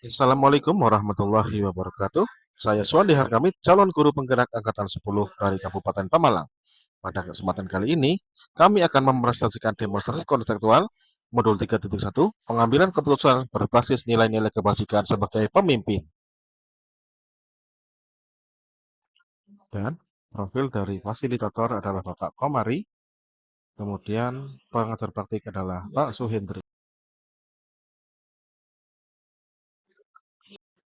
Assalamualaikum warahmatullahi wabarakatuh. Saya Suwandi Harkamit, calon guru penggerak angkatan 10 dari Kabupaten Pemalang. Pada kesempatan kali ini, kami akan mepresentasikan demonstrasi konseptual modul 3.1 pengambilan keputusan berbasis nilai-nilai kebajikan sebagai pemimpin. Dan profil dari fasilitator adalah Bapak Komari, kemudian pengajar praktik adalah Pak Suhendri.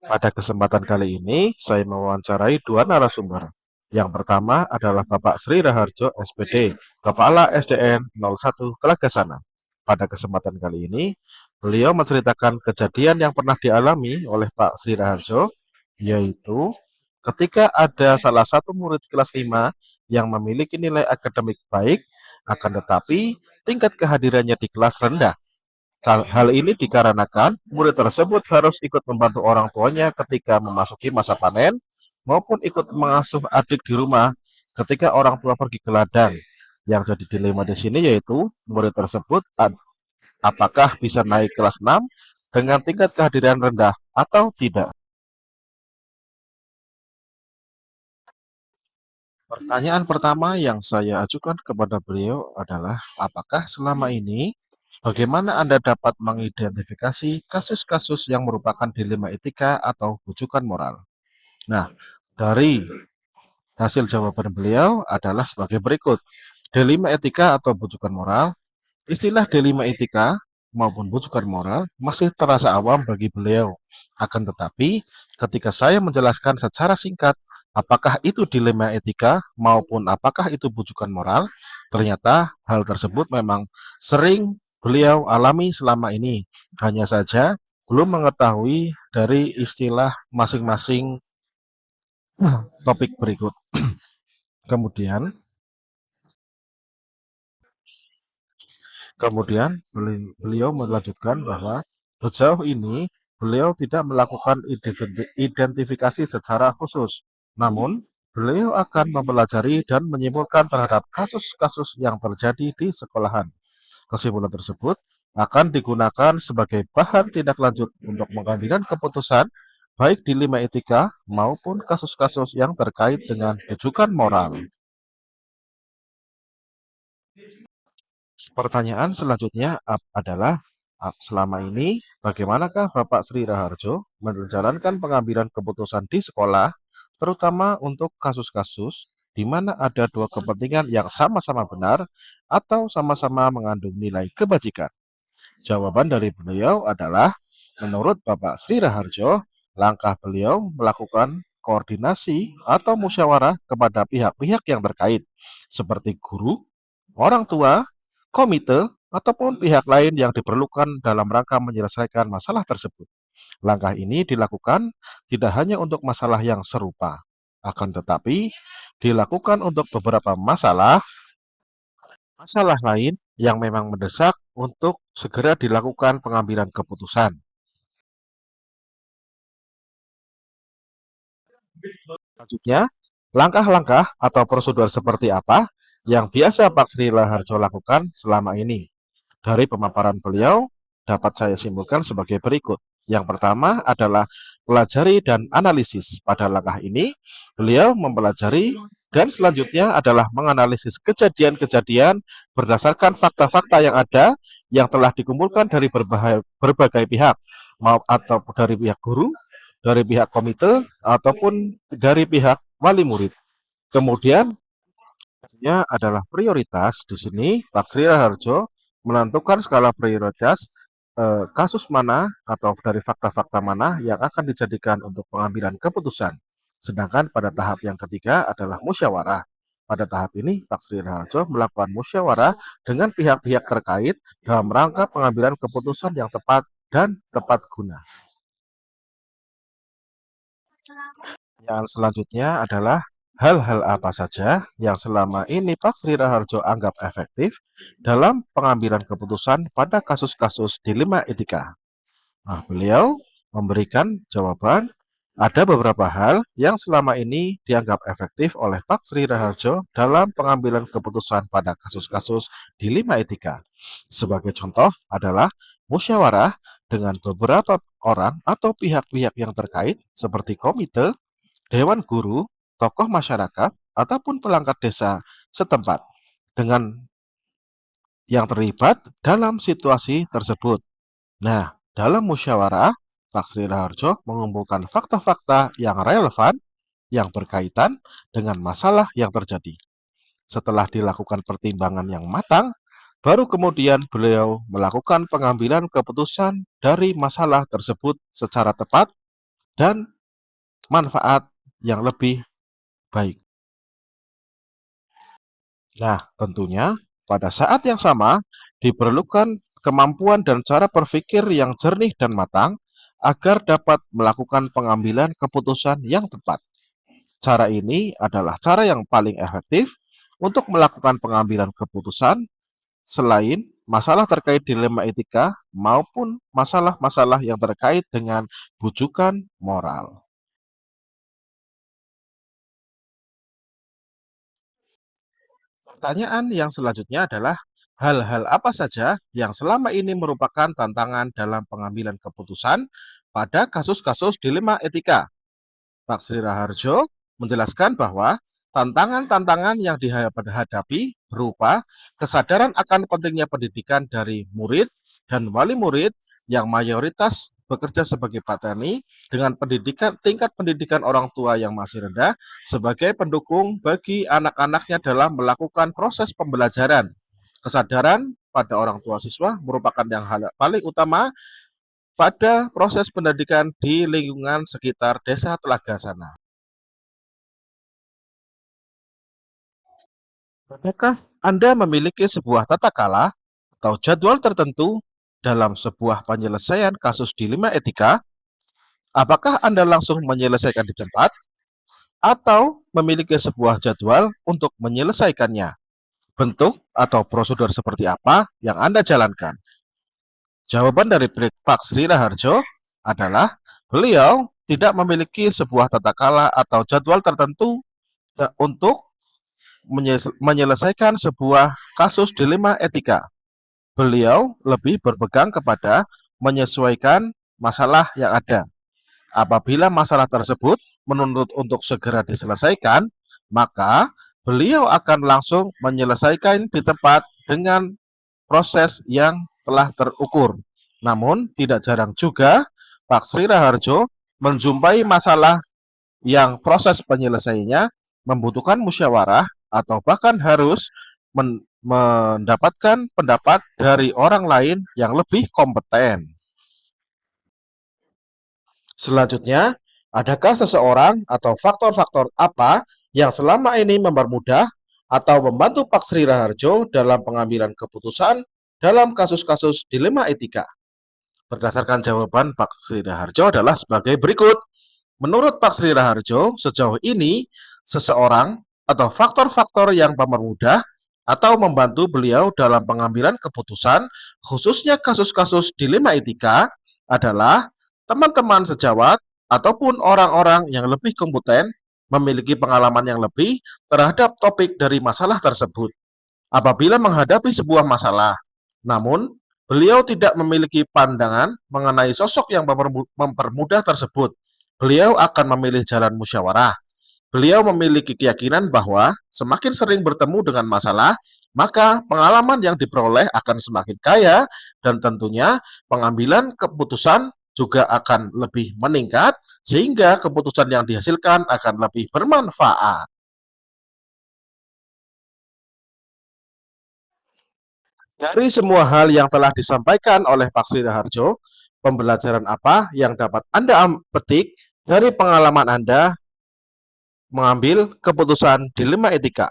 Pada kesempatan kali ini, saya mewawancarai dua narasumber. Yang pertama adalah Bapak Sri Raharjo, SPD, Kepala SDN 01 Kelagasana. Pada kesempatan kali ini, beliau menceritakan kejadian yang pernah dialami oleh Pak Sri Raharjo, yaitu ketika ada salah satu murid kelas 5 yang memiliki nilai akademik baik, akan tetapi tingkat kehadirannya di kelas rendah. Hal ini dikarenakan murid tersebut harus ikut membantu orang tuanya ketika memasuki masa panen maupun ikut mengasuh adik di rumah ketika orang tua pergi ke ladang. Yang jadi dilema di sini yaitu murid tersebut apakah bisa naik kelas 6 dengan tingkat kehadiran rendah atau tidak. Pertanyaan pertama yang saya ajukan kepada beliau adalah, apakah selama ini bagaimana Anda dapat mengidentifikasi kasus-kasus yang merupakan dilema etika atau rujukan moral? Nah, dari hasil jawaban beliau adalah sebagai berikut. Dilema etika atau bujukan moral. Istilah dilema etika maupun bujukan moral masih terasa awam bagi beliau. Akan tetapi, ketika saya menjelaskan secara singkat apakah itu dilema etika maupun apakah itu bujukan moral, ternyata hal tersebut memang sering beliau alami selama ini. Hanya saja belum mengetahui dari istilah masing-masing topik berikut. Kemudian, Kemudian beliau melanjutkan bahwa sejauh ini beliau tidak melakukan identifikasi secara khusus. Namun, beliau akan mempelajari dan menyimpulkan terhadap kasus-kasus yang terjadi di sekolahan. Kesimpulan tersebut akan digunakan sebagai bahan tindak lanjut untuk mengambil keputusan baik dilema etika maupun kasus-kasus yang terkait dengan rujukan moral. Pertanyaan selanjutnya adalah, selama ini bagaimanakah Bapak Sri Raharjo menjalankan pengambilan keputusan di sekolah, terutama untuk kasus-kasus di mana ada dua kepentingan yang sama-sama benar atau sama-sama mengandung nilai kebajikan? Jawaban dari beliau adalah, menurut Bapak Sri Raharjo, langkah beliau melakukan koordinasi atau musyawarah kepada pihak-pihak yang terkait, seperti guru, orang tua, komite, ataupun pihak lain yang diperlukan dalam rangka menyelesaikan masalah tersebut. Langkah ini dilakukan tidak hanya untuk masalah yang serupa, akan tetapi dilakukan untuk beberapa masalah lain yang memang mendesak untuk segera dilakukan pengambilan keputusan. Selanjutnya, langkah-langkah atau prosedur seperti apa yang biasa Pak Sri Raharjo lakukan selama ini? Dari pemaparan beliau, dapat saya simpulkan sebagai berikut. Yang pertama adalah pelajari dan analisis. Pada langkah ini, beliau mempelajari dan selanjutnya adalah menganalisis kejadian-kejadian berdasarkan fakta-fakta yang ada yang telah dikumpulkan dari berbagai pihak, mau atau dari pihak guru, dari pihak komite, ataupun dari pihak wali murid. Kemudian adalah prioritas. Di sini Pak Sri Raharjo menentukan skala prioritas kasus mana atau dari fakta-fakta mana yang akan dijadikan untuk pengambilan keputusan. Sedangkan pada tahap yang ketiga adalah musyawarah. Pada tahap ini, Pak Sri Raharjo melakukan musyawarah dengan pihak-pihak terkait dalam rangka pengambilan keputusan yang tepat dan tepat guna. Yang selanjutnya adalah hal-hal apa saja yang selama ini Pak Sri Raharjo anggap efektif dalam pengambilan keputusan pada kasus-kasus dilema etika. Nah, beliau memberikan jawaban ada beberapa hal yang selama ini dianggap efektif oleh Pak Sri Raharjo dalam pengambilan keputusan pada kasus-kasus dilema etika. Sebagai contoh adalah musyawarah dengan beberapa orang atau pihak-pihak yang terkait seperti komite, dewan guru, tokoh masyarakat, ataupun pelangkat desa setempat dengan yang terlibat dalam situasi tersebut. Nah, dalam musyawarah, Pak Sri Raharjo mengumpulkan fakta-fakta yang relevan yang berkaitan dengan masalah yang terjadi. Setelah dilakukan pertimbangan yang matang, baru kemudian beliau melakukan pengambilan keputusan dari masalah tersebut secara tepat dan manfaat yang lebih baik. Nah, tentunya pada saat yang sama diperlukan kemampuan dan cara berpikir yang jernih dan matang agar dapat melakukan pengambilan keputusan yang tepat. Cara ini adalah cara yang paling efektif untuk melakukan pengambilan keputusan selain masalah terkait dilema etika maupun masalah-masalah yang terkait dengan bujukan moral. Pertanyaan yang selanjutnya adalah hal-hal apa saja yang selama ini merupakan tantangan dalam pengambilan keputusan pada kasus-kasus dilema etika? Pak Sri Raharjo menjelaskan bahwa tantangan-tantangan yang dihadapi berupa kesadaran akan pentingnya pendidikan dari murid dan wali murid yang mayoritas bekerja sebagai petani dengan tingkat pendidikan orang tua yang masih rendah sebagai pendukung bagi anak-anaknya dalam melakukan proses pembelajaran. Kesadaran pada orang tua siswa merupakan yang hal paling utama pada proses pendidikan di lingkungan sekitar desa Telaga sana. Apakah Anda memiliki sebuah tata kala atau jadwal tertentu dalam sebuah penyelesaian kasus dilema etika? Apakah Anda langsung menyelesaikan di tempat atau memiliki sebuah jadwal untuk menyelesaikannya? Bentuk atau prosedur seperti apa yang Anda jalankan? Jawaban dari Pak Sri Raharjo adalah beliau tidak memiliki sebuah tata kala atau jadwal tertentu untuk menyelesaikan sebuah kasus dilema etika. Beliau lebih berpegang kepada menyesuaikan masalah yang ada. Apabila masalah tersebut menuntut untuk segera diselesaikan, maka beliau akan langsung menyelesaikan di tempat dengan proses yang telah terukur. Namun, tidak jarang juga Pak Sri Raharjo menjumpai masalah yang proses penyelesaiannya membutuhkan musyawarah atau bahkan harus mendapatkan pendapat dari orang lain yang lebih kompeten. Selanjutnya, adakah seseorang atau faktor-faktor apa yang selama ini mempermudah atau membantu Pak Sri Raharjo dalam pengambilan keputusan dalam kasus-kasus dilema etika? Berdasarkan jawaban Pak Sri Raharjo adalah sebagai berikut. Menurut Pak Sri Raharjo, sejauh ini seseorang atau faktor-faktor yang mempermudah atau membantu beliau dalam pengambilan keputusan, khususnya kasus-kasus dilema etika, adalah teman-teman sejawat ataupun orang-orang yang lebih kompeten memiliki pengalaman yang lebih terhadap topik dari masalah tersebut. Apabila menghadapi sebuah masalah, namun beliau tidak memiliki pandangan mengenai sosok yang mempermudah tersebut, beliau akan memilih jalan musyawarah. Beliau memiliki keyakinan bahwa semakin sering bertemu dengan masalah, maka pengalaman yang diperoleh akan semakin kaya dan tentunya pengambilan keputusan juga akan lebih meningkat sehingga keputusan yang dihasilkan akan lebih bermanfaat. Dari semua hal yang telah disampaikan oleh Pak Sri Raharjo, pembelajaran apa yang dapat Anda petik dari pengalaman Anda mengambil keputusan dilema etika?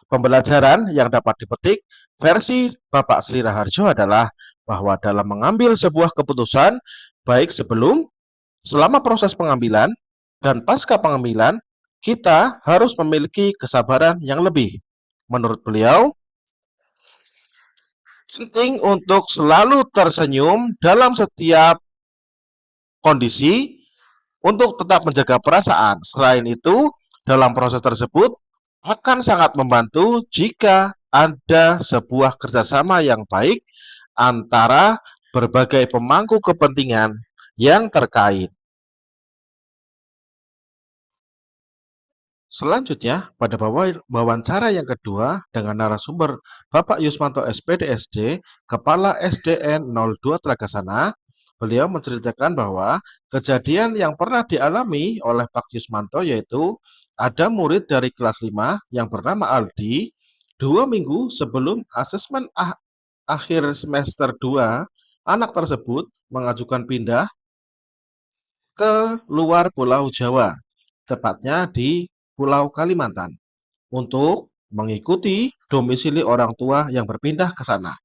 Pembelajaran yang dapat dipetik versi Bapak Sri Raharjo adalah bahwa dalam mengambil sebuah keputusan, baik sebelum, selama proses pengambilan, dan pasca pengambilan, kita harus memiliki kesabaran yang lebih. Menurut beliau, penting untuk selalu tersenyum dalam setiap kondisi untuk tetap menjaga perasaan. Selain itu, dalam proses tersebut akan sangat membantu jika ada sebuah kerjasama yang baik antara berbagai pemangku kepentingan yang terkait. Selanjutnya, pada wawancara yang kedua dengan narasumber Bapak Yusmanto SPD SD, Kepala SDN 02 Tragasana, beliau menceritakan bahwa kejadian yang pernah dialami oleh Pak Yusmanto yaitu ada murid dari kelas 5 yang bernama Aldi, 2 minggu sebelum asesmen akhir semester 2, anak tersebut mengajukan pindah ke luar Pulau Jawa, tepatnya di Pulau Kalimantan, untuk mengikuti domisili orang tua yang berpindah ke sana.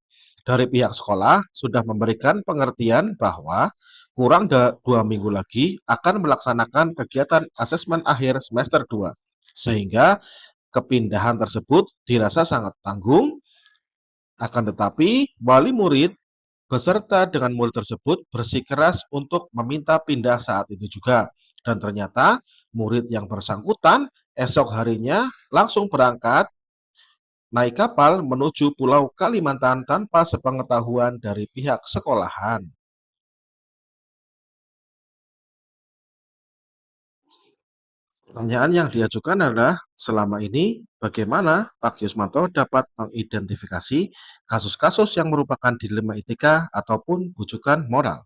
Dari pihak sekolah sudah memberikan pengertian bahwa kurang 2 minggu lagi akan melaksanakan kegiatan asesmen akhir semester 2, sehingga kepindahan tersebut dirasa sangat tanggung. Akan tetapi, wali murid beserta dengan murid tersebut bersikeras untuk meminta pindah saat itu juga. Dan ternyata murid yang bersangkutan esok harinya langsung berangkat naik kapal menuju Pulau Kalimantan tanpa sepengetahuan dari pihak sekolahan. Pertanyaan yang diajukan adalah, selama ini bagaimana Pak Yusmanto dapat mengidentifikasi kasus-kasus yang merupakan dilema etika ataupun bujukan moral?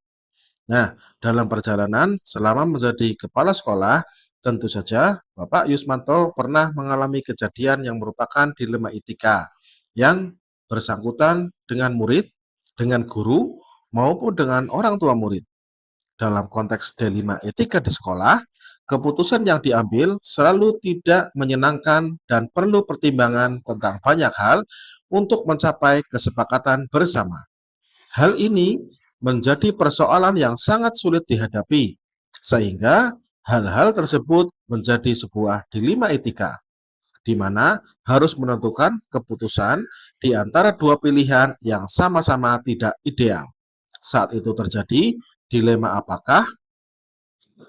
Nah, dalam perjalanan selama menjadi kepala sekolah, tentu saja Bapak Yusmanto pernah mengalami kejadian yang merupakan dilema etika yang bersangkutan dengan murid, dengan guru, maupun dengan orang tua murid. Dalam konteks dilema etika di sekolah, keputusan yang diambil selalu tidak menyenangkan dan perlu pertimbangan tentang banyak hal untuk mencapai kesepakatan bersama. Hal ini menjadi persoalan yang sangat sulit dihadapi, sehingga hal-hal tersebut menjadi sebuah dilema etika, di mana harus menentukan keputusan di antara dua pilihan yang sama-sama tidak ideal. Saat itu terjadi dilema apakah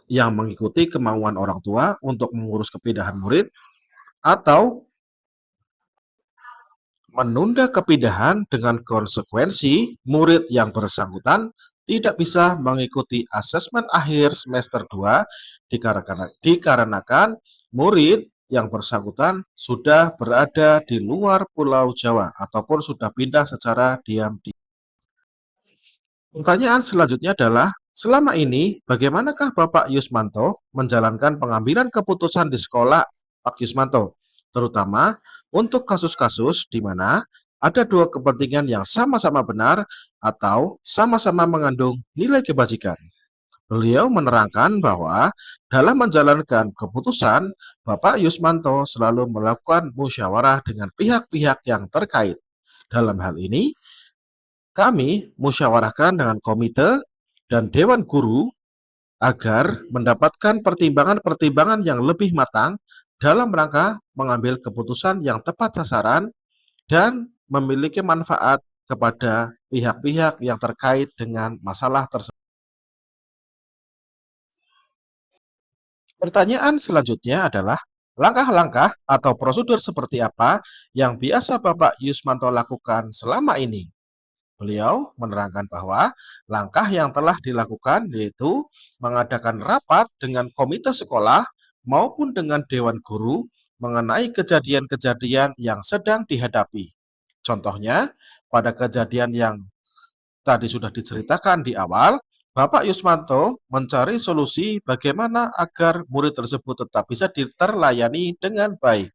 yang mengikuti kemauan orang tua untuk mengurus kepindahan murid atau menunda kepindahan dengan konsekuensi murid yang bersangkutan tidak bisa mengikuti asesmen akhir semester 2 dikarenakan murid yang bersangkutan sudah berada di luar Pulau Jawa ataupun sudah pindah secara diam-diam. Pertanyaan selanjutnya adalah, selama ini bagaimanakah Bapak Yusmanto menjalankan pengambilan keputusan di sekolah Pak Yusmanto, terutama untuk kasus-kasus di mana ada dua kepentingan yang sama-sama benar atau sama-sama mengandung nilai kebajikan. Beliau menerangkan bahwa dalam menjalankan keputusan, Bapak Yusmanto selalu melakukan musyawarah dengan pihak-pihak yang terkait. Dalam hal ini, kami musyawarahkan dengan komite dan dewan guru agar mendapatkan pertimbangan-pertimbangan yang lebih matang dalam rangka mengambil keputusan yang tepat sasaran dan memiliki manfaat kepada pihak-pihak yang terkait dengan masalah tersebut. Pertanyaan selanjutnya adalah, langkah-langkah atau prosedur seperti apa yang biasa Bapak Yusmanto lakukan selama ini? Beliau menerangkan bahwa langkah yang telah dilakukan yaitu mengadakan rapat dengan komite sekolah maupun dengan dewan guru mengenai kejadian-kejadian yang sedang dihadapi. Contohnya, pada kejadian yang tadi sudah diceritakan di awal, Bapak Yusmanto mencari solusi bagaimana agar murid tersebut tetap bisa terlayani dengan baik.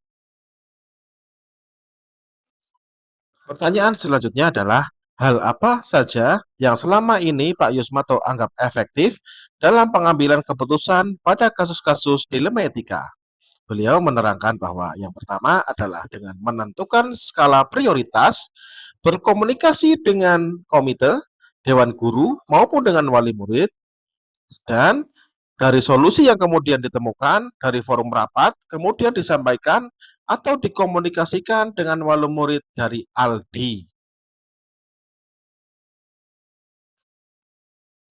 Pertanyaan selanjutnya adalah, hal apa saja yang selama ini Pak Yusmanto anggap efektif dalam pengambilan keputusan pada kasus-kasus dilema etika? Beliau menerangkan bahwa yang pertama adalah dengan menentukan skala prioritas, berkomunikasi dengan komite, dewan guru, maupun dengan wali murid, dan dari solusi yang kemudian ditemukan dari forum rapat, kemudian disampaikan atau dikomunikasikan dengan wali murid dari Aldi.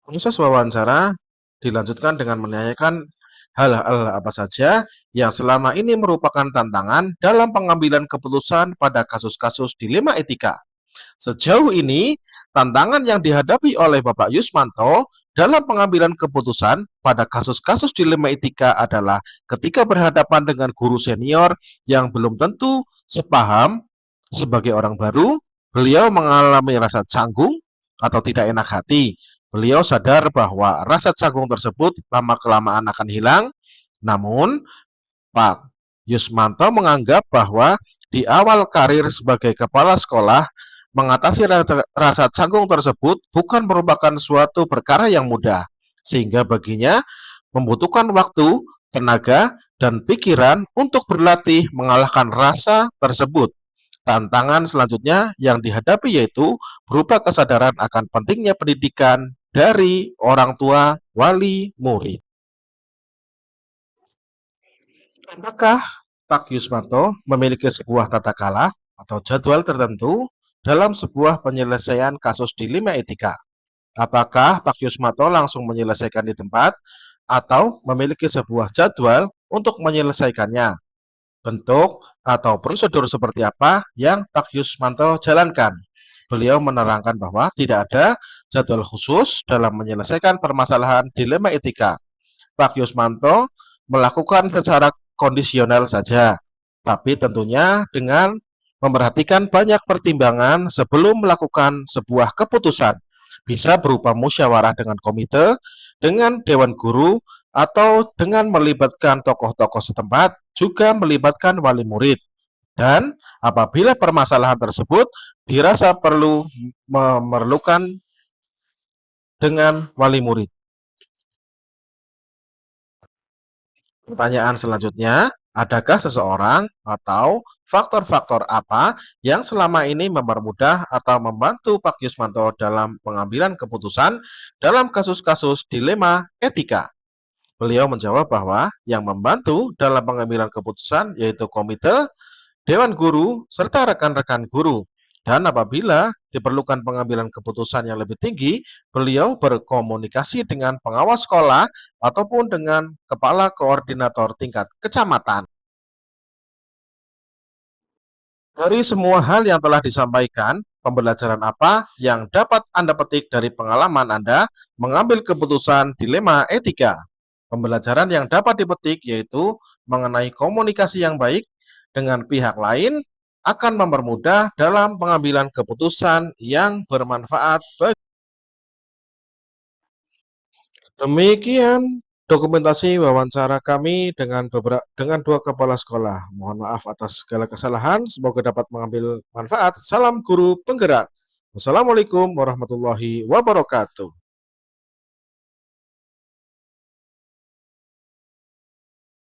Proses wawancara dilanjutkan dengan menanyakan hal-hal apa saja yang selama ini merupakan tantangan dalam pengambilan keputusan pada kasus-kasus dilema etika. Sejauh ini, tantangan yang dihadapi oleh Bapak Yusmanto dalam pengambilan keputusan pada kasus-kasus dilema etika adalah ketika berhadapan dengan guru senior yang belum tentu sepaham. Sebagai orang baru, beliau mengalami rasa canggung atau tidak enak hati. Beliau sadar bahwa rasa canggung tersebut lama-kelamaan akan hilang, namun Pak Yusmanto menganggap bahwa di awal karir sebagai kepala sekolah, mengatasi rasa canggung tersebut bukan merupakan suatu perkara yang mudah, sehingga baginya membutuhkan waktu, tenaga, dan pikiran untuk berlatih mengalahkan rasa tersebut. Tantangan selanjutnya yang dihadapi yaitu berupa kesadaran akan pentingnya pendidikan dari orang tua, wali, murid. Apakah Pak Yusmanto memiliki sebuah tata kala atau jadwal tertentu dalam sebuah penyelesaian kasus dilema etika? Apakah Pak Yusmanto langsung menyelesaikan di tempat atau memiliki sebuah jadwal untuk menyelesaikannya? Bentuk atau prosedur seperti apa yang Pak Yusmanto jalankan? Beliau menerangkan bahwa tidak ada jadwal khusus dalam menyelesaikan permasalahan dilema etika. Pak Yusmanto melakukan secara kondisional saja, tapi tentunya dengan memperhatikan banyak pertimbangan sebelum melakukan sebuah keputusan. Bisa berupa musyawarah dengan komite, dengan dewan guru, atau dengan melibatkan tokoh-tokoh setempat, juga melibatkan wali murid. Dan apabila permasalahan tersebut dirasa perlu memerlukan dengan wali murid. Pertanyaan selanjutnya, adakah seseorang atau faktor-faktor apa yang selama ini mempermudah atau membantu Pak Yusmanto dalam pengambilan keputusan dalam kasus-kasus dilema etika? Beliau menjawab bahwa yang membantu dalam pengambilan keputusan yaitu komite, dewan guru, serta rekan-rekan guru. Dan apabila diperlukan pengambilan keputusan yang lebih tinggi, beliau berkomunikasi dengan pengawas sekolah ataupun dengan kepala koordinator tingkat kecamatan. Dari semua hal yang telah disampaikan, pembelajaran apa yang dapat Anda petik dari pengalaman Anda mengambil keputusan dilema etika? Pembelajaran yang dapat dipetik yaitu mengenai komunikasi yang baik dengan pihak lain akan mempermudah dalam pengambilan keputusan yang bermanfaat bagi. Demikian dokumentasi wawancara kami dengan dua kepala sekolah. Mohon maaf atas segala kesalahan. Semoga dapat mengambil manfaat. Salam guru penggerak. Wassalamualaikum warahmatullahi wabarakatuh.